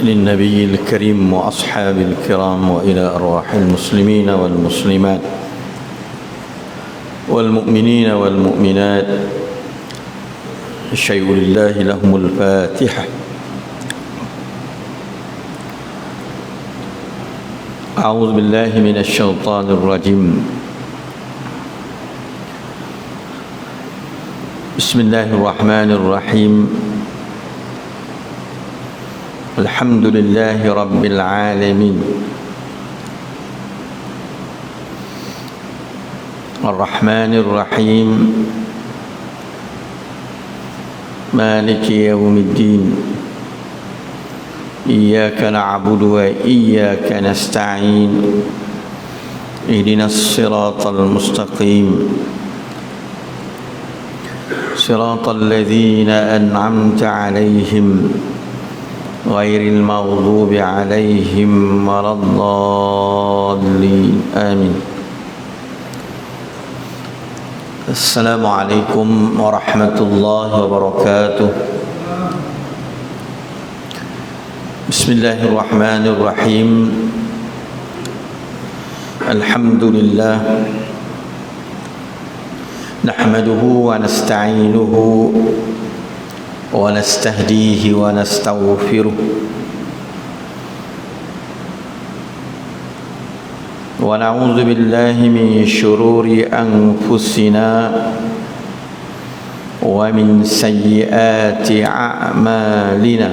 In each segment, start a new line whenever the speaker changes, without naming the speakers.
للنبي الكريم وأصحاب الكرام وإلى أرواح المسلمين والمسلمات والمؤمنين والمؤمنات شيء لله لهم الفاتحة. أعوذ بالله من الشيطان الرجيم. بسم الله الرحمن الرحيم. الحمد لله رب العالمين الرحمن الرحيم مالك يوم الدين إياك نعبد وإياك نستعين اهدنا الصراط المستقيم صراط الذين أنعمت عليهم غير المغضوب عليهم ولا الضالين آمين. السلام عليكم ورحمة الله وبركاته. بسم الله الرحمن الرحيم. الحمد لله نحمده ونستعينه ونستهديه ونستغفره ونعوذ بالله من شرور أنفسنا ومن سيئات أعمالنا.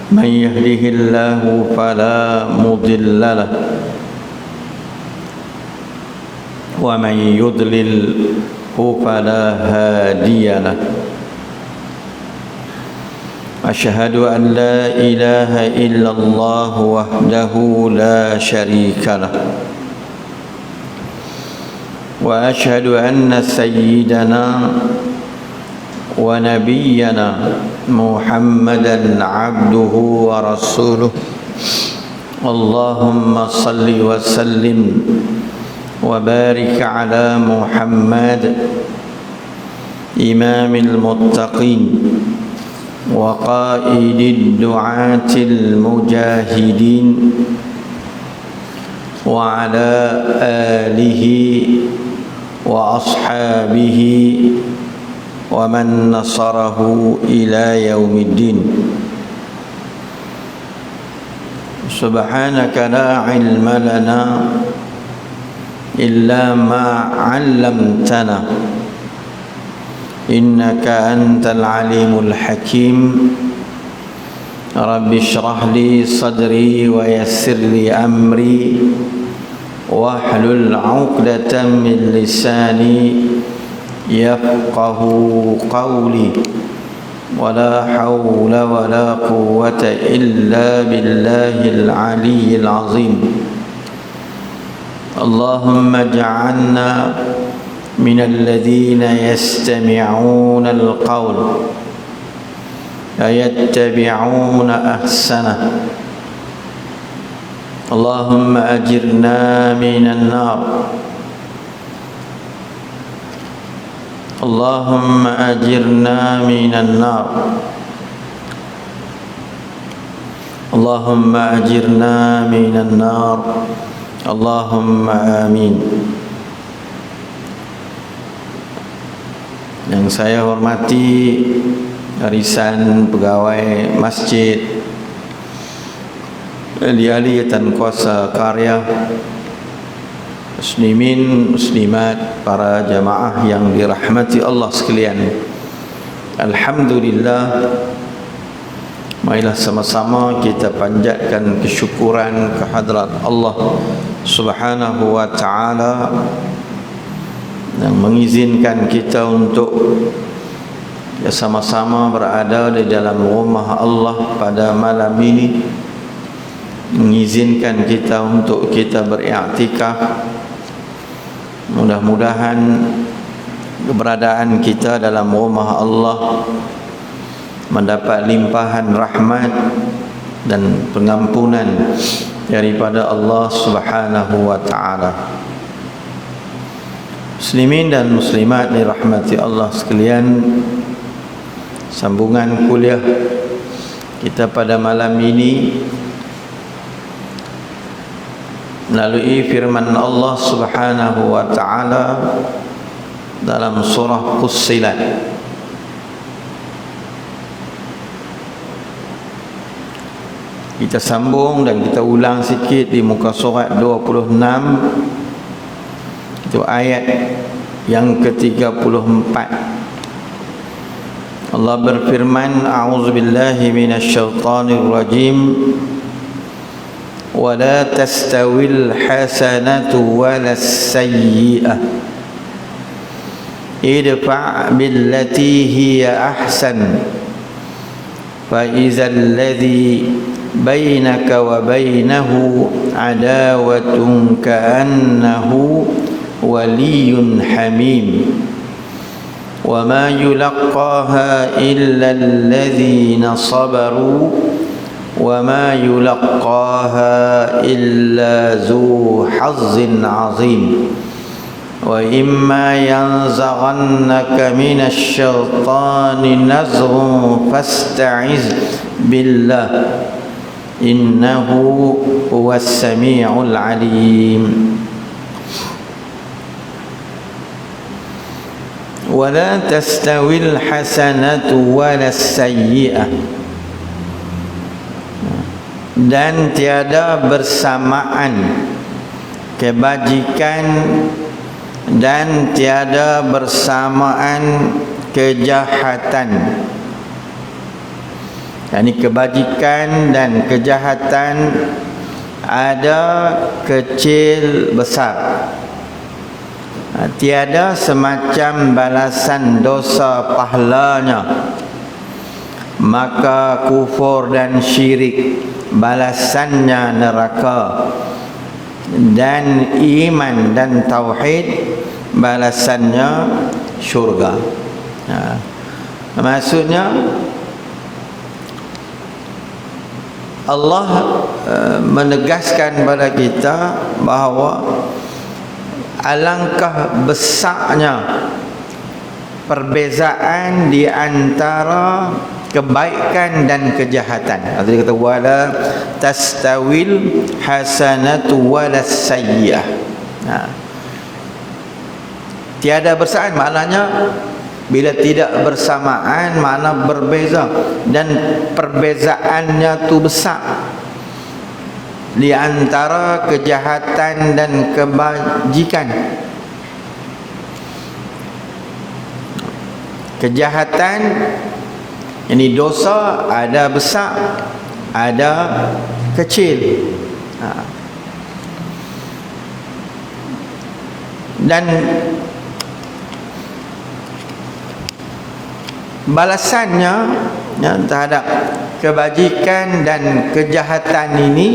من يهده الله فلا مضل له ومن يضلل فلا هادي له. أشهد أن لا إله إلا الله وحده لا شريك له وأشهد أن سيدنا ونبينا محمدا عبده ورسوله. اللهم صل وسلم وبارك على محمد إمام المتقين وقائد الدعاة المجاهدين وعلى آله وأصحابه ومن نصره إلى يوم الدين. سبحانك لا علم لنا إلا ما علمتنا إنك أنت العليم الحكيم. رب اشرح لي صدري ويسر لي أمري واحلل عقدة من لساني يفقه قولي. ولا حول ولا قوة إلا بالله العلي العظيم. اللهم اجعلنا من الذين يستمعون القول فيتبعون أحسنه. اللهم أجرنا من النار. اللهم أجرنا من النار. اللهم أجرنا من النار. Allahumma amin. Yang saya hormati arisan pegawai masjid, ahli-ahli dan kuasa karya, muslimin, muslimat, para jamaah yang dirahmati Allah sekalian. Alhamdulillah, marilah sama-sama kita panjatkan kesyukuran kehadrat Allah Subhanahu wa ta'ala yang mengizinkan kita untuk Ya, sama-sama berada di dalam rumah Allah pada malam ini, mengizinkan kita untuk kita beriktikaf. Mudah-mudahan keberadaan kita dalam rumah Allah mendapat limpahan rahmat dan pengampunan daripada Allah Subhanahu wa taala. Muslimin dan muslimat dirahmati Allah sekalian, sambungan kuliah kita pada malam ini melalui firman Allah Subhanahu wa taala dalam surah Fussilat. Kita sambung dan kita ulang sikit di muka surat 26, itu ayat yang ke-34. Allah berfirman, a'udzubillahi minasyaitonir rajim, wa la tastawil hasanatu walas sayyi'ah idfa' billati hiya ahsan fa idzal ladzi bainaka wa bainahu adawatun ka'annahu waliyyun hamim wa ma yulaqaha illa alladhina sabaru wa ma yulaqaha illa zu hazzin azim wa imma yanzaghannaka minasy syaitani nazghun fasta'iz billah innahu huwas sami'ul alim. Wala tastawil hasanatu walas sayyi'ah, dan tiada bersamaan kebajikan dan tiada bersamaan kejahatan. Yani kebajikan dan kejahatan ada kecil besar. Tiada semacam balasan dosa pahalanya, maka kufur dan syirik balasannya neraka, dan iman dan tauhid balasannya syurga. Maksudnya Allah menegaskan pada kita bahawa alangkah besarnya perbezaan di antara kebaikan dan kejahatan. Tadi kata wala tastawil hasanatu walas sayyi'ah. Tiada bersamaan, maknanya bila tidak bersamaan makna berbeza, dan perbezaannya tu besar di antara kejahatan dan kebajikan. Kejahatan ini dosa ada besar, ada kecil. Dan balasannya terhadap kebajikan dan kejahatan ini,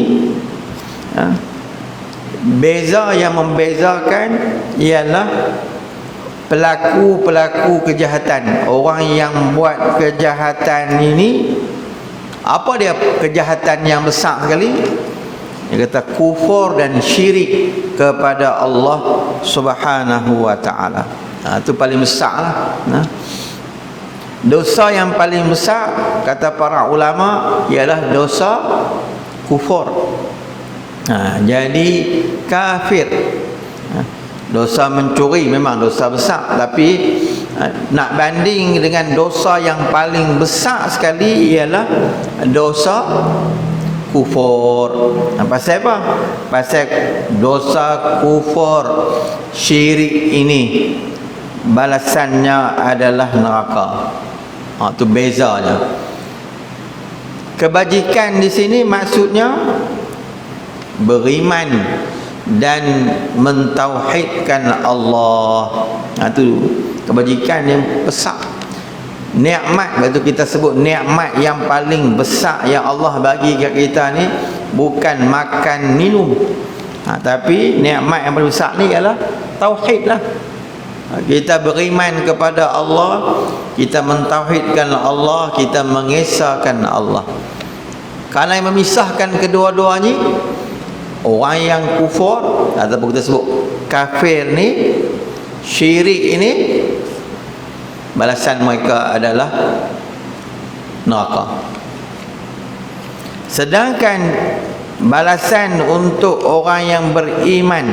beza yang membezakan ialah pelaku-pelaku kejahatan. Orang yang buat kejahatan ini, apa dia kejahatan yang besar sekali? Dia kata kufur dan syirik kepada Allah Subhanahu wa ta'ala. Itu paling besar lah. Dosa yang paling besar kata para ulama ialah dosa kufur. Jadi kafir. Dosa mencuri memang dosa besar, tapi nak banding dengan dosa yang paling besar sekali ialah dosa kufur. Pasal apa? Pasal dosa kufur syirik ini balasannya adalah neraka. Itu bezanya. Kebajikan di sini maksudnya beriman dan mentauhidkan Allah. Itu kebajikan yang besar. Nikmat, betul kita sebut nikmat yang paling besar yang Allah bagi kat kita ni bukan makan minum, tapi nikmat yang paling besar ni ialah tauhid lah. Kita beriman kepada Allah, kita mentauhidkan Allah, kita mengesahkan Allah. Kerana yang memisahkan kedua-duanya, orang yang kufur ataupun kita sebut kafir ni, syirik ini, balasan mereka adalah neraka. Sedangkan balasan untuk orang yang beriman,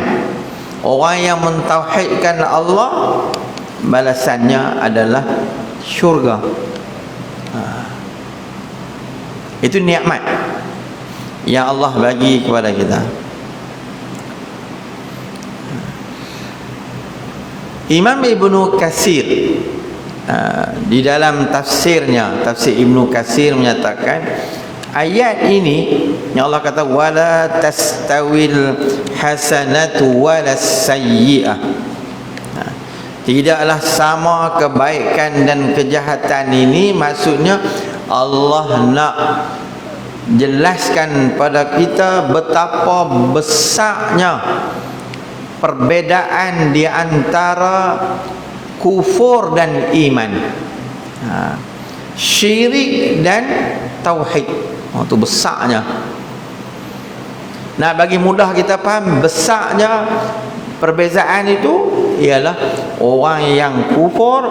orang yang mentauhidkan Allah, balasannya adalah syurga. Itu nikmat yang Allah bagi kepada kita. Imam Ibnu Katsir di dalam tafsirnya, tafsir Ibnu Katsir menyatakan ayat ini yang Allah kata wala tastawil hasanatu walas sayyi'ah, tidaklah sama kebaikan dan kejahatan ini. Maksudnya Allah nak jelaskan pada kita betapa besarnya perbezaan di antara kufur dan iman, syirik dan tauhid. Itu besarnya. Nah, bagi mudah kita faham besarnya perbezaan itu ialah orang yang kufur,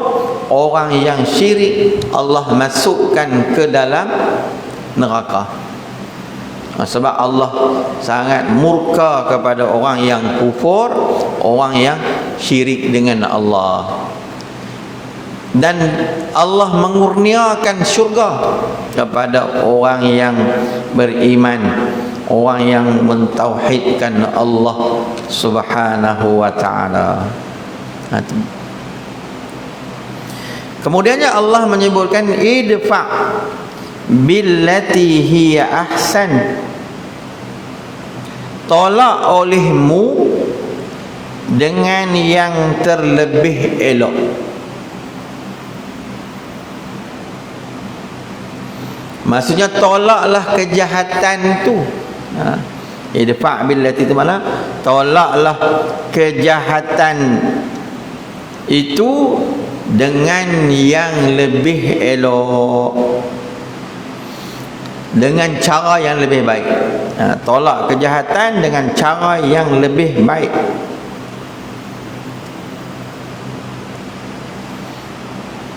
orang yang syirik Allah masukkan ke dalam neraka. Sebab Allah sangat murka kepada orang yang kufur, orang yang syirik dengan Allah. Dan Allah mengurniakan syurga kepada orang yang beriman, orang yang mentauhidkan Allah Subhanahu wa ta'ala. Kemudiannya Allah menyebutkan idfa billati hiya ahsan, tolak olehmu dengan yang terlebih elok. Maksudnya tolaklah kejahatan tu. Idfa' billati itu mana? Tolaklah kejahatan itu dengan yang lebih elok, dengan cara yang lebih baik. Tolak kejahatan dengan cara yang lebih baik.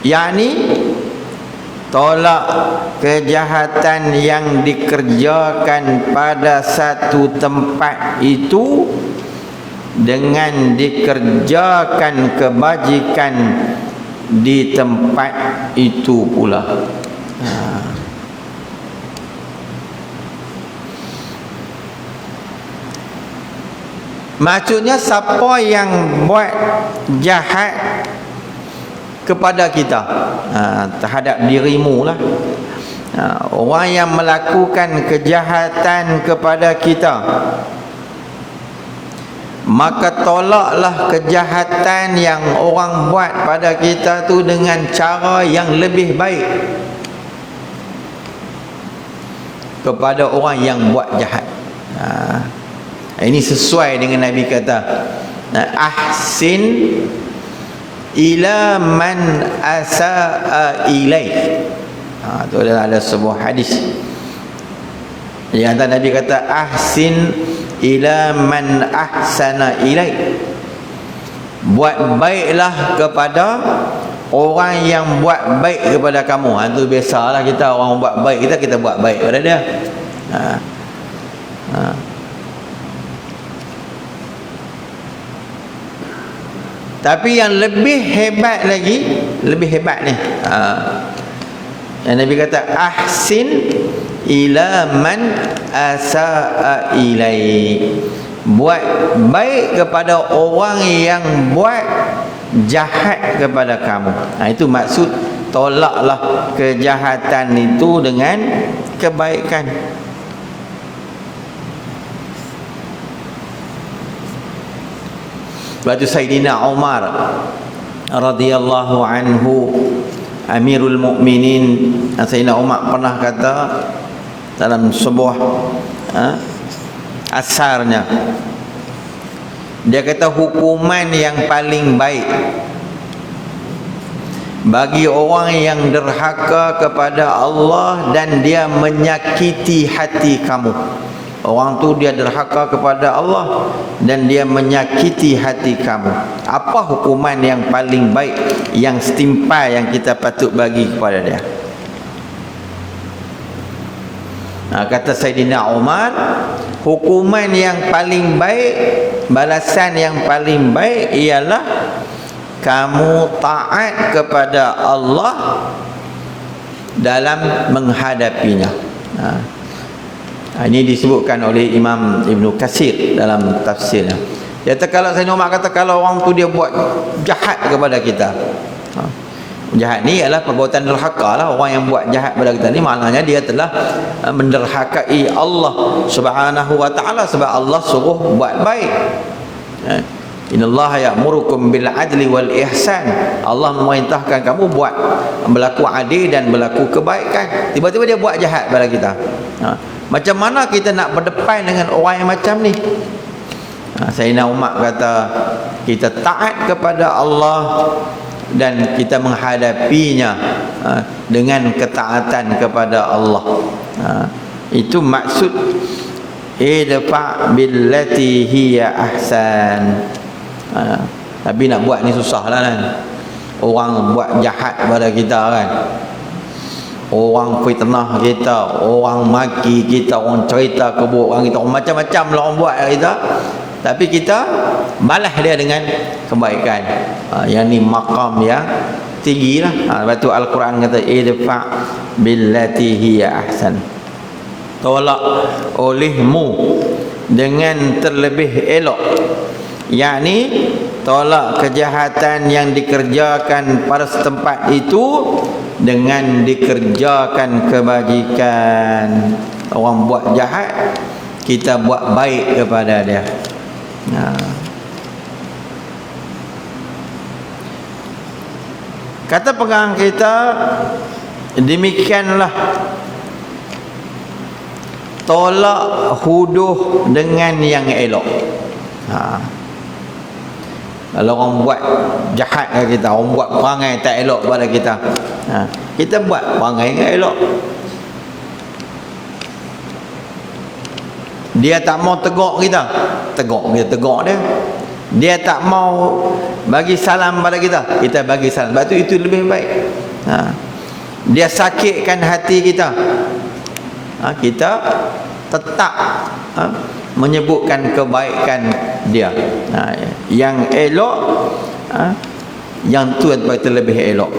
Yani tolak kejahatan yang dikerjakan pada satu tempat itu dengan dikerjakan kebajikan di tempat itu pula. Maksudnya siapa yang buat jahat kepada kita, terhadap dirimu lah, orang yang melakukan kejahatan kepada kita, maka tolaklah kejahatan yang orang buat pada kita tu dengan cara yang lebih baik kepada orang yang buat jahat. Ini sesuai dengan Nabi kata, ahsin ila man asaa ilaik. Itu ada sebuah hadis yang Nabi kata ahsin ila man ahsana ilaik, buat baiklah kepada orang yang buat baik kepada kamu. Itu biasalah kita, orang buat baik kita buat baik kepada dia. Tapi yang lebih hebat lagi, lebih hebat ni, yang Nabi kata ahsin ila man asaa ilai, buat baik kepada orang yang buat jahat kepada kamu. Itu maksud tolaklah kejahatan itu dengan kebaikan. Waktu Sayyidina Umar radhiyallahu anhu Amirul Mukminin Sayyidina Umar pernah kata dalam sebuah asarnya, dia kata hukuman yang paling baik bagi orang yang derhaka kepada Allah dan dia menyakiti hati kamu. Orang tu dia derhaka kepada Allah dan dia menyakiti hati kamu. Apa hukuman yang paling baik, yang setimpal yang kita patut bagi kepada dia? Kata Sayyidina Umar, hukuman yang paling baik, balasan yang paling baik ialah kamu taat kepada Allah dalam menghadapinya. Ini disebutkan oleh Imam Ibn Katsir dalam tafsirnya. Dia kata, kalau Sayyidina Umar kata, kalau orang tu dia buat jahat kepada kita, jahat ni adalah perbuatan derhaka lah. Orang yang buat jahat kepada kita ni maknanya dia telah menderhakai Allah Subhanahu wa ta'ala, sebab Allah suruh buat baik. Innallaha ya'murukum bil adli wal ihsan. Allah memerintahkan kamu buat berlaku adil dan berlaku kebaikan. Tiba-tiba dia buat jahat pada kita. Macam mana kita nak berdepan dengan orang yang macam ni? Sayyidina Umar kata, kita taat kepada Allah dan kita menghadapinya dengan ketaatan kepada Allah. Itu maksud idfa billati hiya ahsan. Tapi nak buat ni susah lah kan. Orang buat jahat pada kita kan, orang fitnah kita, orang maki kita, orang cerita keburuk kita, orang macam-macam lah orang buat kita, tapi kita balas dia dengan kebaikan. Yang ni maqam yang tinggi lah. Lepas tu Al-Quran kata idfa billati hiya ahsan, tolak olehmu dengan terlebih elok, yakni tolak kejahatan yang dikerjakan pada setempat itu dengan dikerjakan kebajikan. Orang buat jahat, kita buat baik kepada dia. Kata pegang kita, demikianlah tolak huduh dengan yang elok. Kalau orang buat jahat ke kita, orang buat perangai tak elok pada kita, kita buat perangai yang elok. Dia tak mau tegak kita, tegak dia. Dia tak mau bagi salam pada kita, kita bagi salam. Sebab itu lebih baik. Dia sakitkan hati kita, kita tetap menyebutkan kebaikan dia. Yang elok, yang tu lebih elok.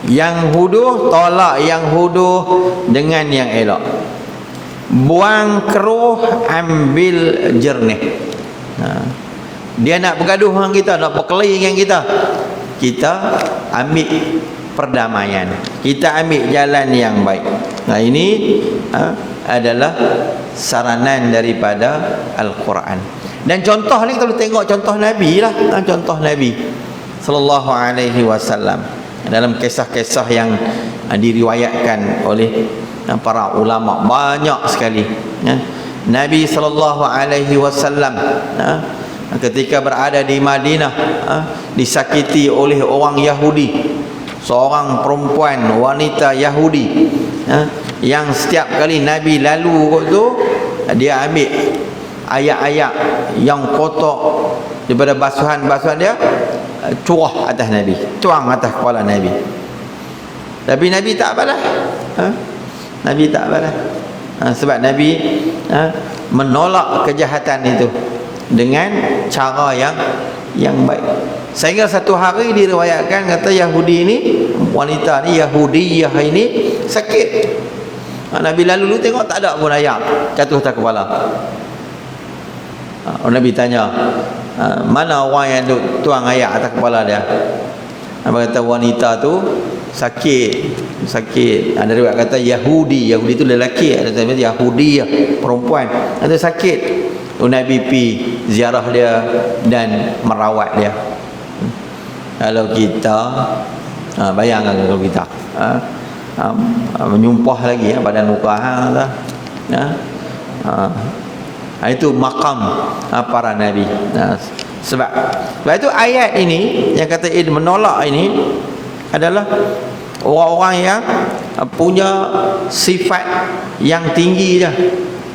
Yang huduh, tolak yang huduh dengan yang elok. Buang keruh, ambil jernih. Dia nak bergaduh dengan kita, nak berkelahi dengan kita, kita ambil perdamaian, kita ambil jalan yang baik. Ini adalah saranan daripada Al-Quran. Dan contoh ni kalau tengok contoh Nabi lah, contoh Nabi sallallahu alaihi wasallam dalam kisah-kisah yang diriwayatkan oleh para ulama banyak sekali. Nabi sallallahu alaihi wasallam ketika berada di Madinah disakiti oleh orang Yahudi, seorang perempuan wanita Yahudi yang setiap kali Nabi lalu tu dia ambil ayat-ayat yang kotor daripada basuhan-basuhan dia, curah atas Nabi, tuang atas kepala Nabi. Tapi Nabi tak balas. Nabi tak balas. Sebab Nabi menolak kejahatan itu dengan cara yang baik. Sehingga satu hari diriwayatkan kata Yahudi ni, wanita ni Yahudiyah ini sakit. Nabi lalu tengok tak ada pun ayat jatuh atas kepala. Nabi tanya, mana orang yang tuang ayat atas kepala dia? Nabi kata wanita tu sakit. Ada riwayat kata Yahudi tu lelaki, ada riwayat Yahudi perempuan, ada sakit. Nabi pi ziarah dia dan merawat dia. Kalau kita Bayangkan kalau kita menyumpah lagi badan muka dah. Itu makam para nabi. Sebab itu ayat ini yang kata menolak ini adalah orang-orang yang punya sifat yang tinggi dah,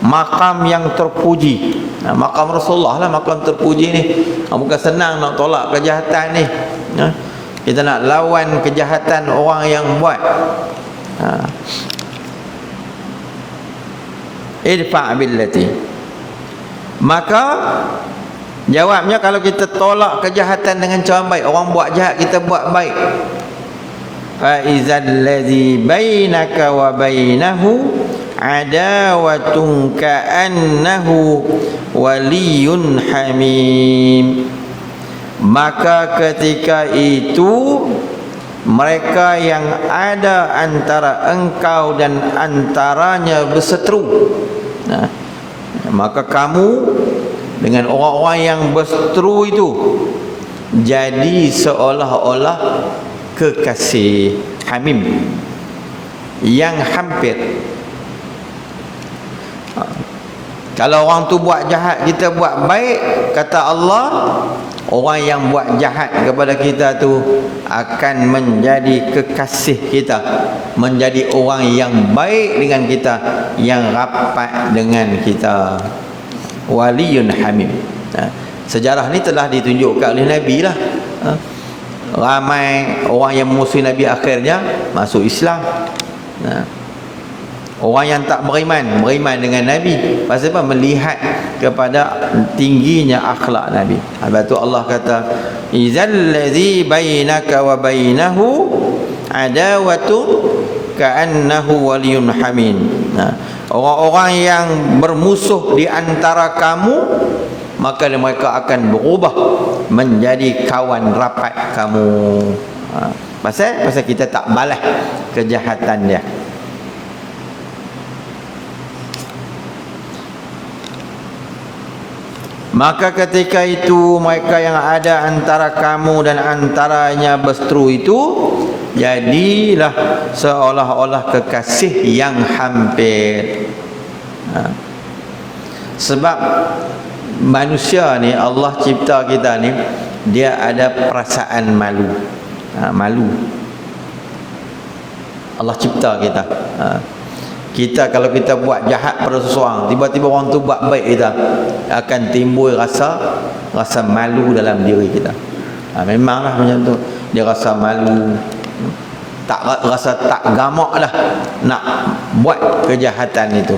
makam yang terpuji. Makam Rasulullah lah makam terpuji ni. Bukan senang nak tolak kejahatan ni. Kita nak lawan kejahatan orang yang buat. Idfa' billati. Maka jawabnya, kalau kita tolak kejahatan dengan cara baik, orang buat jahat kita buat baik, fa izal ladzi bainaka wa bainahu adawatun ka'annahu waliyyun hamim. Maka ketika itu mereka yang ada antara engkau dan antaranya berseteru. Maka kamu dengan orang-orang yang berseteru itu jadi seolah-olah kekasih, hamim, yang hampir. Kalau orang tu buat jahat, kita buat baik, kata Allah, orang yang buat jahat kepada kita tu akan menjadi kekasih kita, menjadi orang yang baik dengan kita, yang rapat dengan kita. Waliyun hamim. Sejarah ni telah ditunjukkan oleh Nabi lah. Ramai orang yang musuh Nabi akhirnya masuk Islam. Orang yang tak beriman dengan Nabi. Pasal apa? Melihat kepada tingginya akhlak Nabi. Sebab tu Allah kata, izal ladzi bainaka wa bainahu adawatu ka'annahu waliyyun hamim. Orang-orang yang bermusuh di antara kamu, maka mereka akan berubah menjadi kawan rapat kamu. Pasal kita tak balas kejahatan dia. Maka ketika itu mereka yang ada antara kamu dan antaranya berseteru itu jadilah seolah-olah kekasih yang hampir. Sebab manusia ni, Allah cipta kita ni, dia ada perasaan malu. Malu. Allah cipta kita. Kita kalau kita buat jahat pada seseorang, tiba-tiba orang tu buat baik kita, akan timbul rasa malu dalam diri kita. Memanglah macam tu. Dia rasa malu, rasa tak gamak dah nak buat kejahatan itu.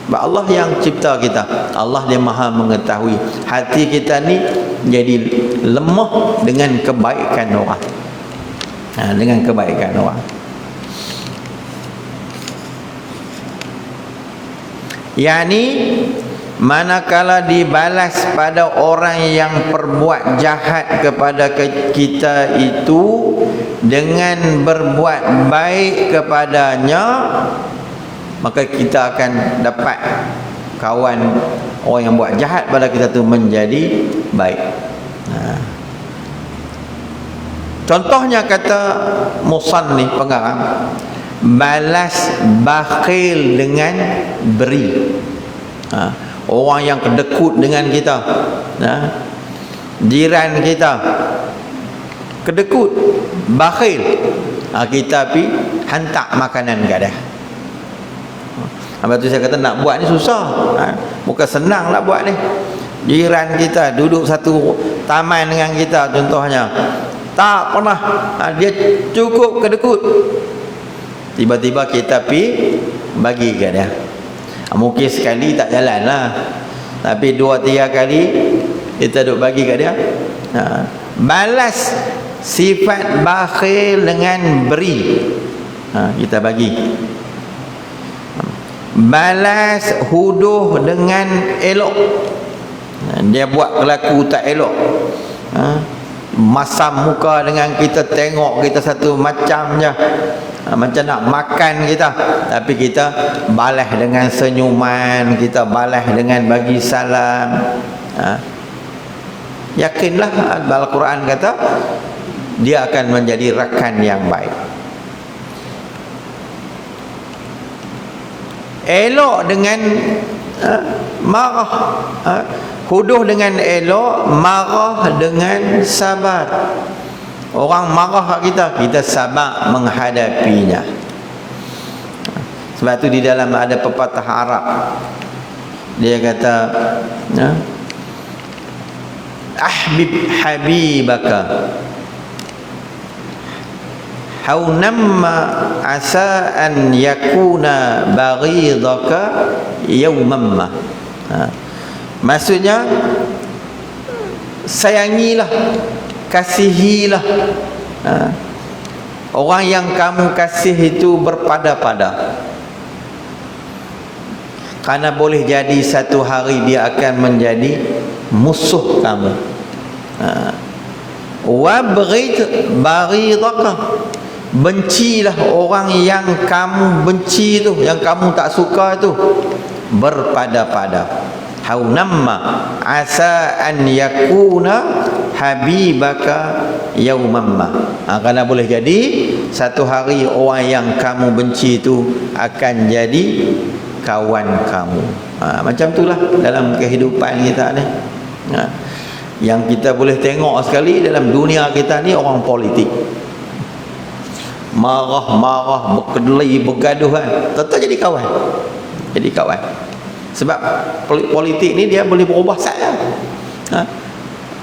Allah yang cipta kita, Allah dia maha mengetahui. Hati kita ni jadi lemah dengan kebaikan orang. Dengan kebaikan orang. Yani manakala dibalas pada orang yang perbuat jahat kepada kita itu dengan berbuat baik kepadanya, maka kita akan dapat kawan orang yang buat jahat pada kita tu menjadi baik. Contohnya kata musannif pengarang, balas bakhil dengan beri. Orang yang kedekut dengan kita, jiran kita kedekut, bakhil, kita pergi hantar makanan kat dia. Lepas tu saya kata nak buat ni susah, bukan senang nak buat ni. Jiran kita duduk satu taman dengan kita contohnya, tak pernah dia cukup kedekut, tiba-tiba kita pergi bagi kat dia. Mungkin sekali tak jalan lah, tapi 2-3 kali kita duk bagi kat dia. Balas sifat bakhil dengan beri, kita bagi. Balas huduh dengan elok, dia buat kelaku tak elok, masam muka dengan kita, tengok kita satu macam je, macam nak makan kita, tapi kita balas dengan senyuman, kita balas dengan bagi salam. Yakinlah Al-Quran kata dia akan menjadi rakan yang baik. Elok dengan marah, huduh dengan elok, marah dengan sabar. Orang marah kat kita, kita sabar menghadapinya. Sebab tu di dalam ada pepatah Arab, dia kata ahbib habibaka haunamma asa an yakuna baghidaka yawmamma. Maksudnya, sayangilah, kasihilah orang yang kamu kasih itu berpada-pada, karena boleh jadi satu hari dia akan menjadi musuh kamu. Wabghid baghidaka, bencilah orang yang kamu benci tu, yang kamu tak suka tu, berpada-pada. Haunamma asa an yakuna habibaka yaumamma. Kerana boleh jadi satu hari orang yang kamu benci tu akan jadi kawan kamu. Macam itulah dalam kehidupan kita ni. Yang kita boleh tengok sekali dalam dunia kita ni, orang politik marah-marah, berkelahi, bergaduh kan, tetap jadi kawan. Jadi kawan. Sebab politik ni dia boleh berubah saja.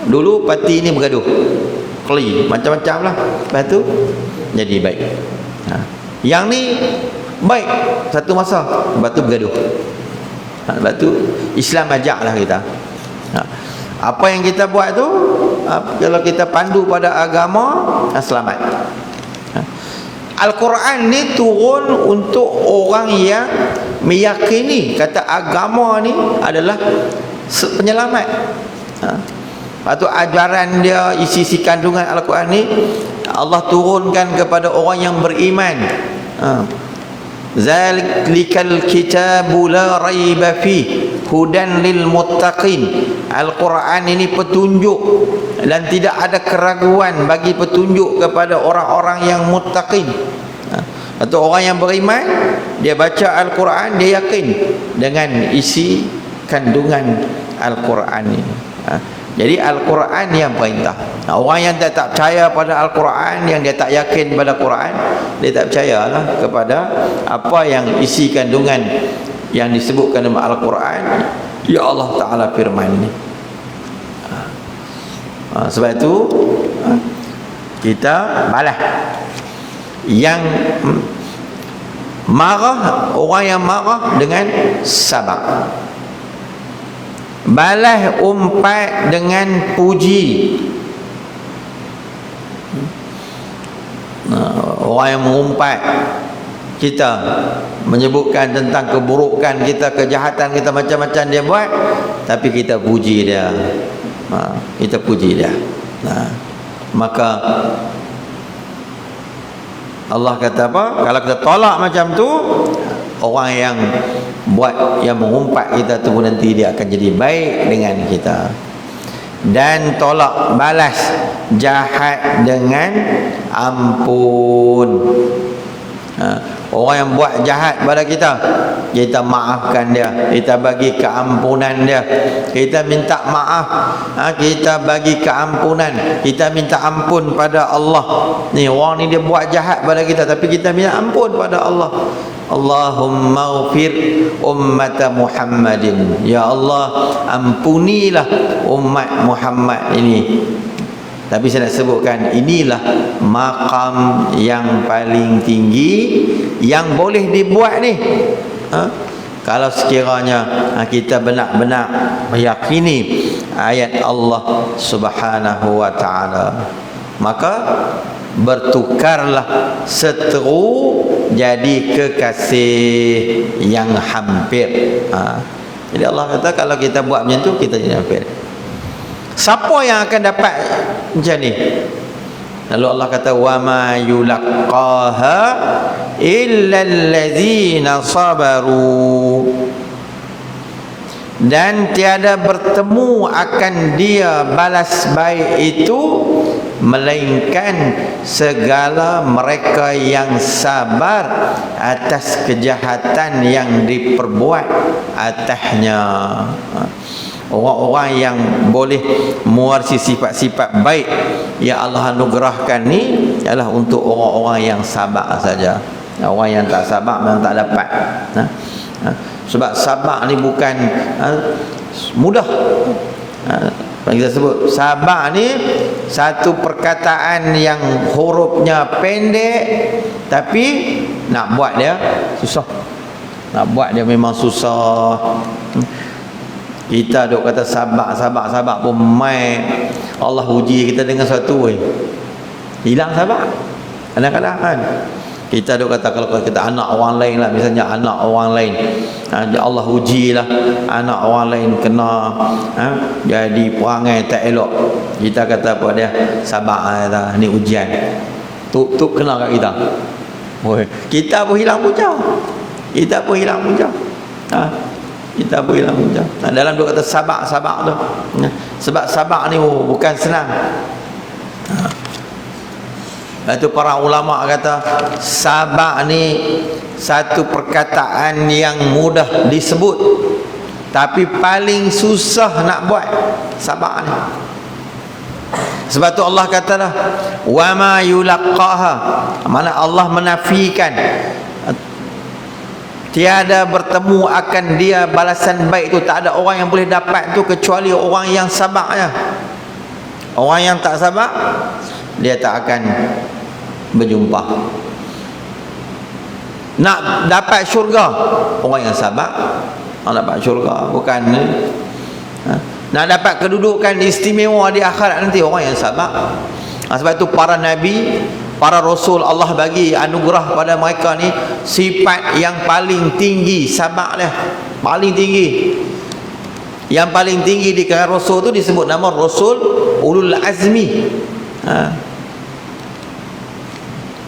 Dulu parti ni bergaduh, kelahi, macam-macam lah. Lepas tu jadi baik. Yang ni baik satu masa, lepas tu bergaduh. Lepas tu Islam ajaklah kita. Apa yang kita buat tu, kalau kita pandu pada agama, selamat. Al-Quran ni turun untuk orang yang meyakini kata agama ni adalah penyelamat. Lepas tu ajaran dia, isi kandungan Al-Quran ni Allah turunkan kepada orang yang beriman. Zalikal kitabu la raiba fi hudan lil muttaqin. Al-Quran ini petunjuk dan tidak ada keraguan bagi petunjuk kepada orang-orang yang muttaqin. Atau orang yang beriman, dia baca Al-Quran, dia yakin dengan isi kandungan Al-Quran ini. Jadi Al-Quran yang perintah. Orang yang tak percaya pada Al-Quran, yang dia tak yakin pada Quran, dia tak percayalah kepada apa yang isi kandungan yang disebutkan dalam Al-Quran, ya Allah Ta'ala firman ni. Sebab itu kita balas yang marah, orang yang marah dengan sabar, balas umpat dengan puji. Orang yang mengumpat kita, menyebutkan tentang keburukan kita, kejahatan kita, macam-macam dia buat, tapi kita puji dia. Kita puji dia. Maka Allah kata apa? Kalau kita tolak macam tu, orang yang buat, yang mengumpat kita tu pun nanti dia akan jadi baik dengan kita. Dan tolak balas jahat dengan ampun. Orang yang buat jahat pada kita, kita maafkan dia, kita bagi keampunan dia, kita minta maaf, kita bagi keampunan, kita minta ampun pada Allah. Ni orang ni dia buat jahat pada kita, tapi kita minta ampun pada Allah. Allahumma ghfir ummata Muhammadin, ya Allah ampunilah umat Muhammad ini. Tapi saya nak sebutkan, inilah maqam yang paling tinggi yang boleh dibuat ni. Kalau sekiranya kita benar-benar meyakini ayat Allah Subhanahu wa ta'ala, maka bertukarlah seteru jadi kekasih yang hampir. Jadi Allah kata kalau kita buat macam tu, kita jadi hampir. Siapa yang akan dapat macam ni? Lalu Allah kata wa ma yulaqqaha illa allazina sabaru, dan tiada bertemu akan dia balas baik itu melainkan segala mereka yang sabar atas kejahatan yang diperbuat atasnya. Orang-orang yang boleh mewarisi sifat-sifat baik yang Allah anugerahkan ni ialah untuk orang-orang yang sabar saja. Orang yang tak sabar memang tak dapat. Sebab sabar ni bukan mudah. Kita sebut sabar ni satu perkataan yang hurufnya pendek, tapi nak buat dia susah. Nak buat dia memang susah. Kita duk kata sabar pun mai Allah uji kita dengan satu hilang sabar. Kadang-kadang kan kita duk kata kalau kita anak orang lain lah, misalnya anak orang lain, Allah ujilah anak orang lain kena jadi perangai tak elok, kita kata apa dia, sabar kata ni ujian tu kena kat kita. Kita pun hilang puja, kita pun hilang puja. Dalam duk kata sabar tu, sebab sabar ni bukan senang. Itu para ulama kata sabar ni satu perkataan yang mudah disebut tapi paling susah nak buat. Sabar ni, sebab tu Allah katalah wa ma yulaqqaha, mana Allah menafikan tiada bertemu akan dia balasan baik tu. Tak ada orang yang boleh dapat tu kecuali orang yang sabarnya. Orang yang tak sabar dia tak akan berjumpa. Nak dapat syurga orang yang sabar, nak dapat syurga, bukan nak dapat kedudukan istimewa di akhirat nanti orang yang sabar. Sebab itu para nabi, para rasul, Allah bagi anugerah pada mereka ni sifat yang paling tinggi, sabar dia paling tinggi. Yang paling tinggi di kalangan rasul tu disebut nama rasul ulul azmi.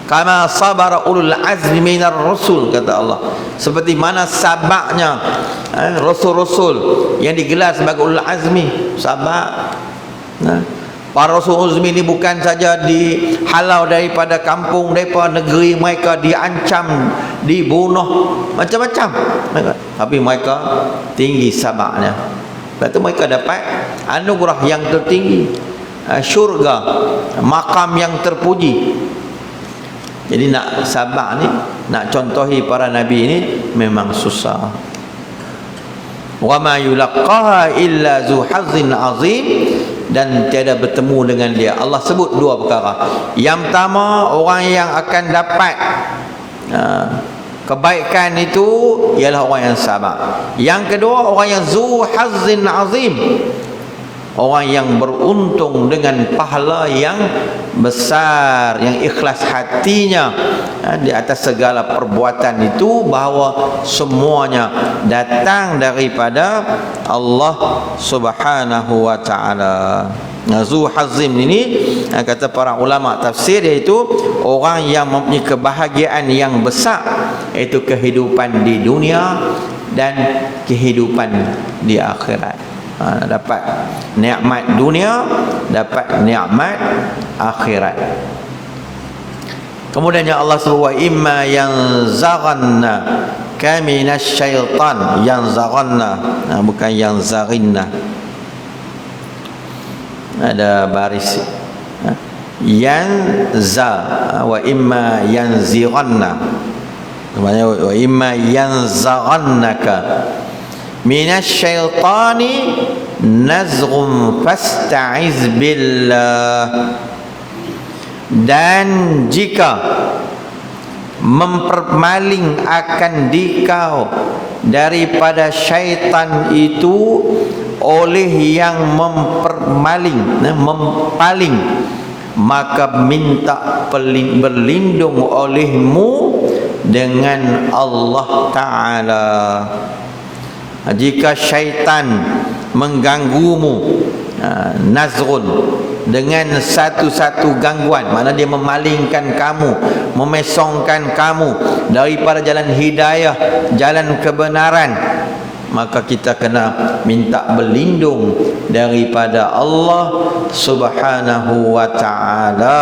Kama sabara ulul azmi minar rasul, kata Allah, seperti mana sabarnya rasul-rasul yang digelar sebagai ulul azmi. Sabar. Para rasul uzmi ni bukan saja dihalau daripada kampung, daripada negeri mereka, diancam, dibunuh, macam-macam, tapi mereka tinggi sabarnya. Lepas tu mereka dapat anugerah yang tertinggi, syurga, makam yang terpuji. Jadi nak sabar ni, nak contohi para nabi ni memang susah. Wa ma yulaqqaha illa zu hazzin azim, dan tiada bertemu dengan dia. Allah sebut dua perkara. Yang pertama, orang yang akan dapat kebaikan itu ialah orang yang sabar. Yang kedua, orang yang zu hazzin azim, orang yang beruntung dengan pahala yang besar, yang ikhlas hatinya di atas segala perbuatan itu, bahawa semuanya datang daripada Allah Subhanahu wa ta'ala. Zu hazim ini kata para ulama tafsir, iaitu orang yang mempunyai kebahagiaan yang besar, iaitu kehidupan di dunia dan kehidupan di akhirat. Dapat nikmat dunia, dapat nikmat akhirat. Kemudian Allah sebut wa imma yanzaghanna kaminas syaitan, yanzaghanna, bukan yanzaghinna, ada baris yanza, wa imma yanzighanna, maksudnya wa imma yanzaghannaka minas syaitani nazghum fasta'iz billah. Dan jika mempermaling akan dikau daripada syaitan itu oleh yang mempermaling, mempaling, maka minta berlindung olehmu dengan Allah Ta'ala. Jika syaitan mengganggumu, nazrun, dengan satu-satu gangguan, mana dia memalingkan kamu, memesongkan kamu daripada jalan hidayah, jalan kebenaran, maka kita kena minta berlindung daripada Allah Subhanahu wa ta'ala.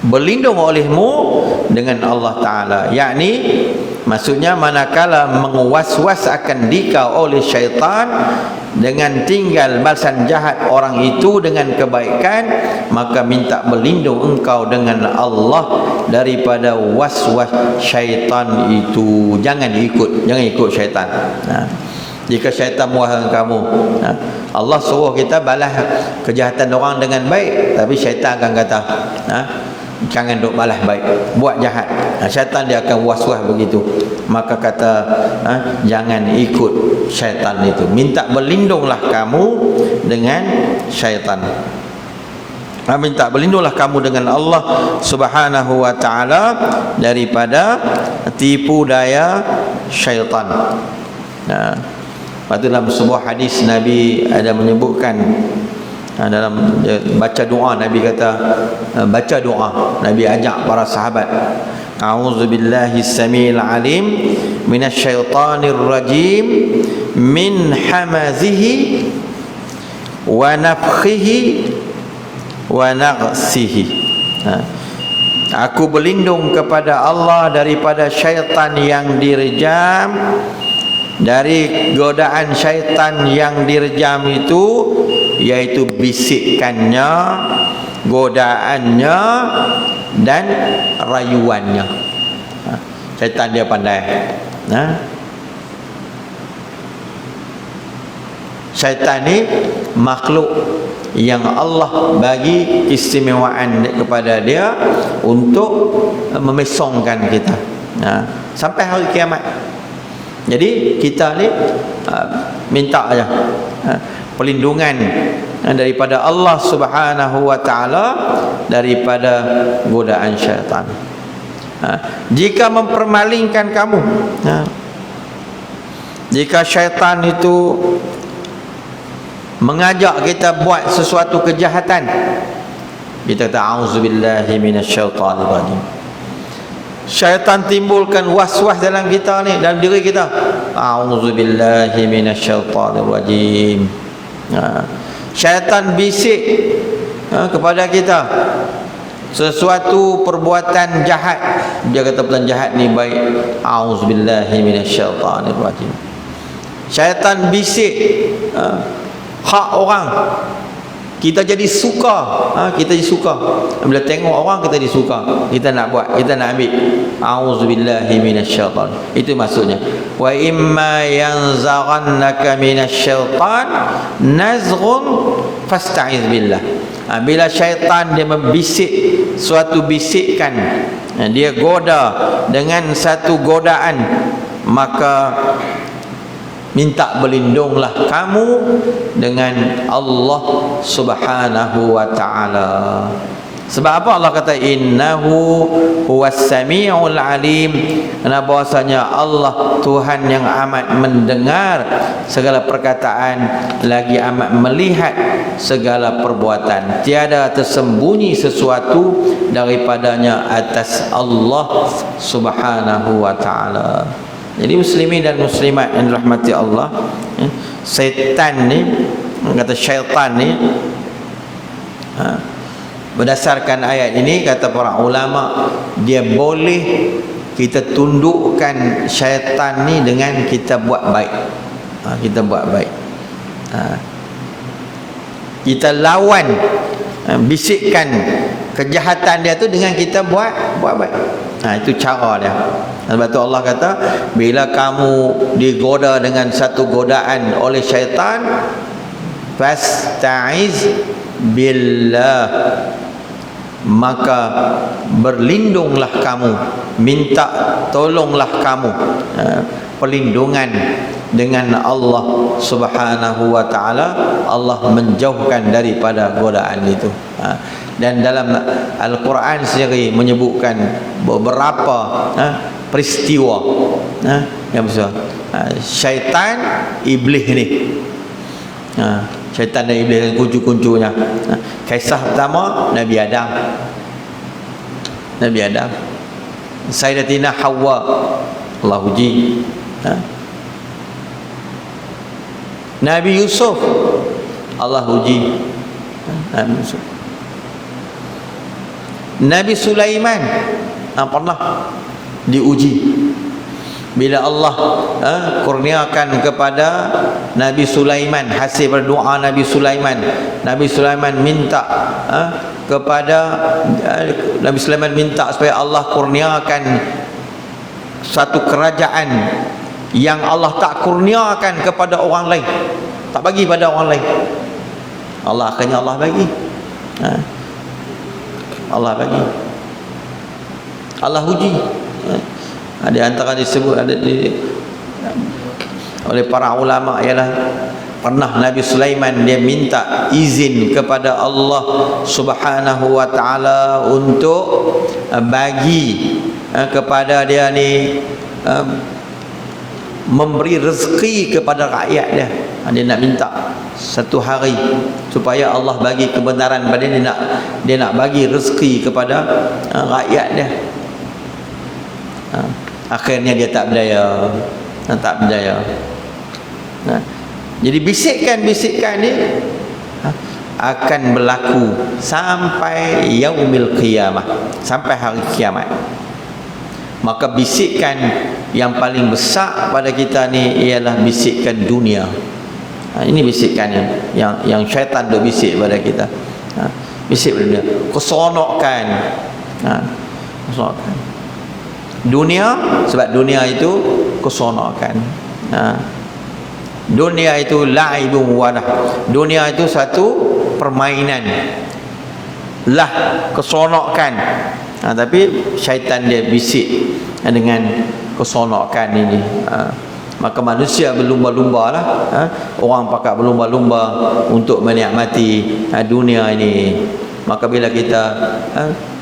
Berlindung olehmu dengan Allah Ta'ala, yakni maksudnya manakala mengwas-was akan dikau oleh syaitan dengan tinggal balasan jahat orang itu dengan kebaikan, maka minta berlindung engkau dengan Allah daripada was-was syaitan itu. Jangan ikut syaitan. Jika syaitan muahkan kamu, Allah suruh kita balas kejahatan orang dengan baik, tapi syaitan akan kata, jangan duk balas baik, buat jahat. Syaitan dia akan was-was begitu. Maka kata, jangan ikut syaitan itu. Minta berlindunglah kamu dengan syaitan. Minta berlindunglah kamu dengan Allah Subhanahu wa ta'ala daripada tipu daya syaitan. Lepas tu dalam sebuah hadis Nabi ada menyebutkan, dalam baca doa, Nabi kata baca doa, Nabi ajak para sahabat, a'udzubillahi samiil alim minasyaitonir rajim min hamazihi wa nafthihi wa naghsihi. Aku berlindung kepada Allah daripada syaitan yang direjam, dari godaan syaitan yang direjam itu, yaitu bisikannya, godaannya dan rayuannya. Syaitan dia pandai. Syaitan ni makhluk yang Allah bagi keistimewaan kepada dia untuk memesongkan kita sampai hari kiamat. Jadi kita ni minta aja perlindungan daripada Allah Subhanahu wa ta'ala daripada godaan syaitan. Jika mempermalingkan kamu, jika syaitan itu mengajak kita buat sesuatu kejahatan, kita kata a'udzubillahi minasyaitonir rajim. Syaitan timbulkan was-was dalam kita ni, dalam diri kita, a'udzubillahi minasyaitonir rajim. Syaitan bisik kepada kita sesuatu perbuatan jahat, dia kata perbuatan jahat ni baik, a'udzubillahi minasyaitonir rajim. Syaitan bisik hak orang, kita jadi suka, kita jadi suka bila tengok orang, kita jadi suka, kita nak buat, kita nak ambil, a'udzubillahi minasyaitan. Itu maksudnya, wa imma yanzaghannaka minasyaitan nazghun fasta'iz billah. Bila syaitan dia membisik suatu bisikan, dia goda dengan satu godaan, maka minta berlindunglah kamu dengan Allah Subhanahu wa ta'ala. Sebab apa Allah kata innahu huwas samiul alim? Karena bahwasanya Allah Tuhan yang amat mendengar segala perkataan, lagi amat melihat segala perbuatan. Tiada tersembunyi sesuatu daripadanya atas Allah Subhanahu wa ta'ala. Jadi muslimin dan muslimat yang dirahmati Allah, setan ni, kata syaitan ni, berdasarkan ayat ini kata para ulama, dia boleh kita tundukkan syaitan ni dengan kita buat baik. Kita buat baik. Kita lawan bisikkan kejahatan dia tu dengan kita buat baik. Itu cara dia. Sebab tu Allah kata, bila kamu digoda dengan satu godaan oleh syaitan, fasta'iz billah, maka berlindunglah kamu, minta tolonglah kamu, perlindungan dengan Allah Subhanahu wa ta'ala. Allah menjauhkan daripada godaan itu. Dan dalam Al-Quran sendiri menyebutkan beberapa peristiwa yang besar. Syaitan, iblis ni, syaitan dan iblis kuncu-kuncunya. Kisah pertama Nabi Adam. Sayyidatina Hawa, Allah uji. Nabi Yusuf, Allah uji. Nabi Yusuf. Nabi Sulaiman pernah diuji. Bila Allah kurniakan kepada Nabi Sulaiman, hasil berdoa Nabi Sulaiman, Nabi Sulaiman minta kepada Nabi Sulaiman minta supaya Allah kurniakan satu kerajaan yang Allah tak kurniakan kepada orang lain, tak bagi pada orang lain. Akhirnya Allah bagi. Allah bagi. Allah uji. Ada antara disebut oleh para ulama ialah pernah Nabi Sulaiman dia minta izin kepada Allah Subhanahu wa taala untuk bagi kepada dia ni memberi rezeki kepada rakyat dia. Dia nak minta satu hari supaya Allah bagi kebenaran pada dia nak bagi rezeki kepada rakyat dia. Akhirnya dia tak berdaya. Jadi bisikan-bisikan ni akan berlaku sampai yaumil qiyamah, sampai hari kiamat. Maka bisikan yang paling besar pada kita ni ialah bisikan dunia. Ini bisikan yang syaitan duk bisik pada kita. Bisik pada dunia, keseronokan. Keseronokan dunia, sebab dunia itu keseronokan. Dunia itu la'ibun wadah. Dunia itu satu permainan, lah keseronokan. Tapi syaitan dia bisik dengan keseronokan ini. Maka manusia berlumba-lumba lah. Orang pakat berlumba-lumba untuk menikmati dunia ini. Maka bila kita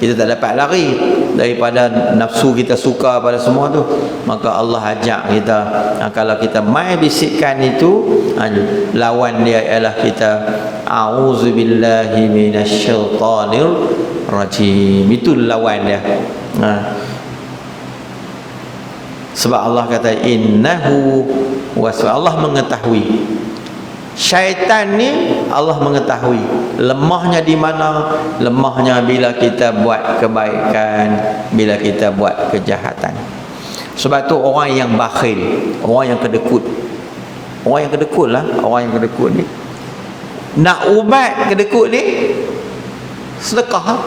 tak dapat lari daripada nafsu kita suka pada semua tu, maka Allah ajak kita, kalau kita mai bisikkan itu, lawan dia ialah kita a'udzubillahi minasyaitonir rajim. Itu lawan dia. Sebab Allah kata innahu Allah mengetahui. Syaitan ni Allah mengetahui lemahnya di mana. Lemahnya bila kita buat kebaikan, bila kita buat kejahatan. Sebab tu orang yang bakhil, orang yang kedekut, orang yang kedekut ni nak ubat kedekut ni sedekah.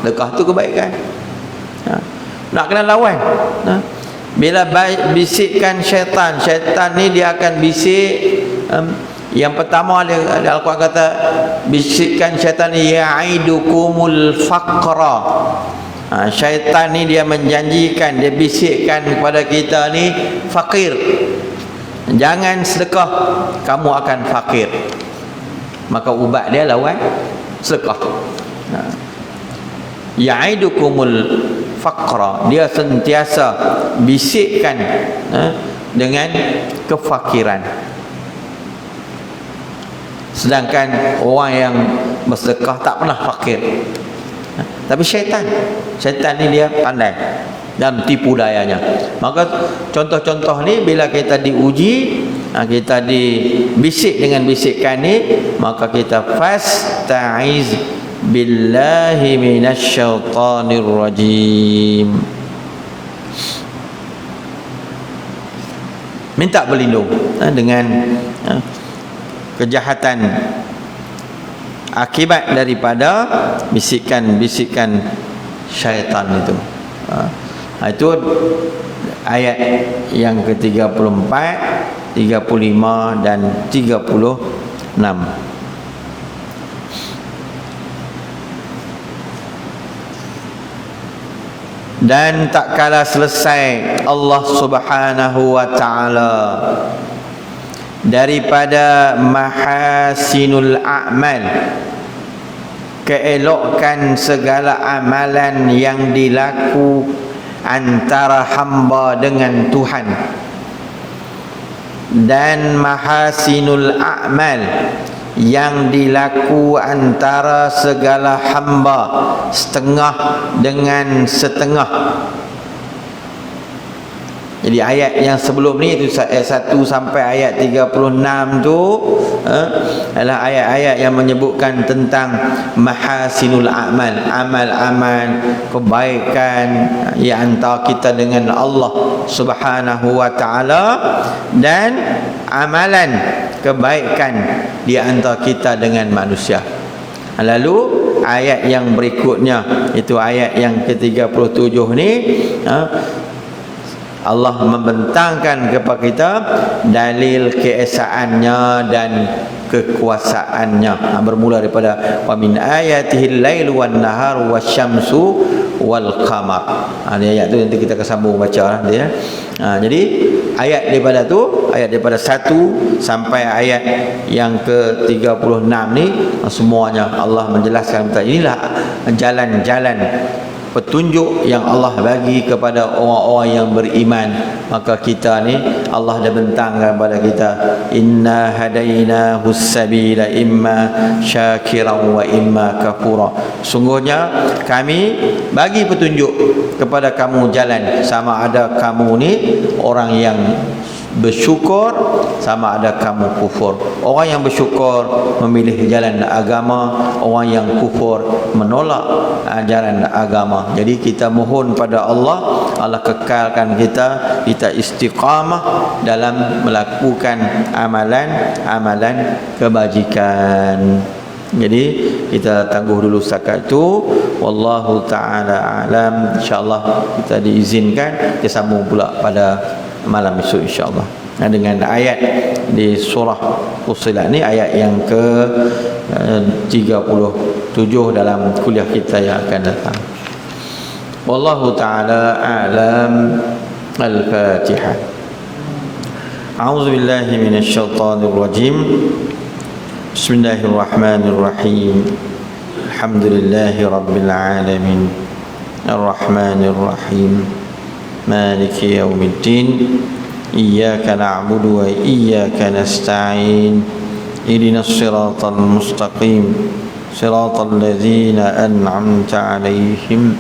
Sedekah tu kebaikan. Nak kena lawan. Bila bisikkan syaitan ni dia akan bisik. Yang pertama dia Al-Quran kata bisikkan syaitan ni ya'idukumul faqra. Syaitan ni dia menjanjikan, dia bisikkan kepada kita ni fakir. Jangan sedekah, kamu akan fakir. Maka ubat dia lawan sedekah. Ya'idukumul faqra, dia sentiasa bisikkan dengan kefakiran. Sedangkan orang yang bersedekah tak pernah fakir. Tapi syaitan ni dia pandai dan tipu dayanya. Maka contoh-contoh ni bila kita diuji, kita dibisik dengan bisikan ni, maka kita fasta'iz billahi minasyaitonir rajim. Minta berlindung dengan kejahatan akibat daripada bisikan-bisikan syaitan itu. Itu ayat yang ke-34, 35 dan 36. Dan tak kala selesai Allah Subhanahu wa ta'ala daripada mahasinul a'mal, keelokan segala amalan yang dilaku antara hamba dengan Tuhan, dan mahasinul a'mal, yang dilaku antara segala hamba setengah dengan setengah. Jadi ayat yang sebelum ni itu ayat 1 sampai ayat 36 tu adalah ayat-ayat yang menyebutkan tentang mahasinul amal, amal-amal kebaikan yang antara kita dengan Allah Subhanahu wa taala, dan amalan kebaikan di antara kita dengan manusia. Lalu ayat yang berikutnya itu ayat yang ke-37 ni, Allah membentangkan kepada kita dalil keesaannya dan kekuasaannya. Bermula daripada wa min ayatihil lailu wan naharu wasyamsu wal qamar. Ayat tu nanti kita akan sambung baca dia. Jadi ayat daripada tu, ayat daripada 1 sampai ayat yang ke-36 ni semuanya Allah menjelaskan tentang inilah jalan-jalan petunjuk yang Allah bagi kepada orang-orang yang beriman. Maka kita ni Allah dah bentangkan kepada kita, inna hadainahu sabila imma syakiran wa imma kafura. Sungguhnya kami bagi petunjuk kepada kamu jalan, sama ada kamu ni orang yang bersyukur sama ada kamu kufur. Orang yang bersyukur memilih jalan agama, orang yang kufur menolak ajaran agama. Jadi kita mohon pada Allah, Allah kekalkan kita istiqamah dalam melakukan amalan kebajikan. Jadi kita tangguh dulu setakat itu. Wallahu ta'ala alam. InsyaAllah kita diizinkan kita sambung pula pada malam esok insyaAllah dengan ayat di surah Fussilat ni, ayat yang ke 37 dalam kuliah kita yang akan datang. Wallahu ta'ala alam. Al-Fatihah. A'udzu billahi minasyaitonir rajim. Bismillahirrahmanirrahim. Alhamdulillahi rabbil alamin. Ar-Rahmanir Rahim. Maliki yaumiddin. Iyyaka na'budu wa iyyaka nasta'in. Ihdinas siratal mustaqim. Siratal ladzina an'amta 'alaihim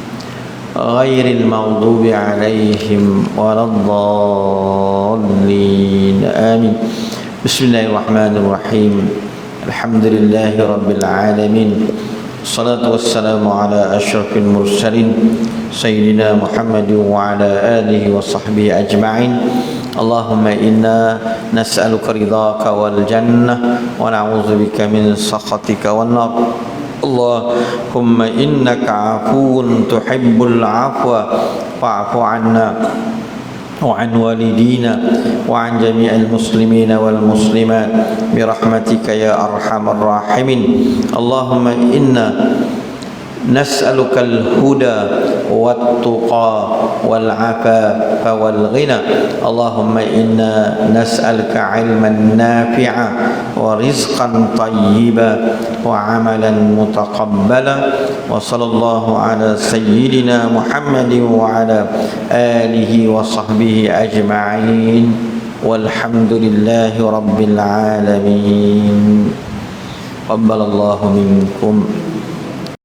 ghairil maghdubi 'alaihim waladdallin. Amin. Bismillahirrahmanirrahim. Alhamdulillahi rabbil alamin. Salatu wassalamu ala asyrafil mursalin Sayyidina Muhammad wa ala alihi wa sahbihi ajma'in. Allahumma inna nas'aluka ridhaka wal jannah wa na'udzubika min sakhatika wan nar. Allahumma innaka afuwun tuhibbul afwa fa'fu 'anna وعن والدينا وعن جميع المسلمين والمسلمات برحمتك يا أرحم الراحمين. اللهم إنا نسألك الهدى والتقى والعفاف والغنى. اللهم إنا نسألك علما نافعا ورزقا طيبا وعملا متقبلا. وصلى الله على سيدنا محمد وعلى آله وصحبه أجمعين والحمد لله رب العالمين. قبل الله منكم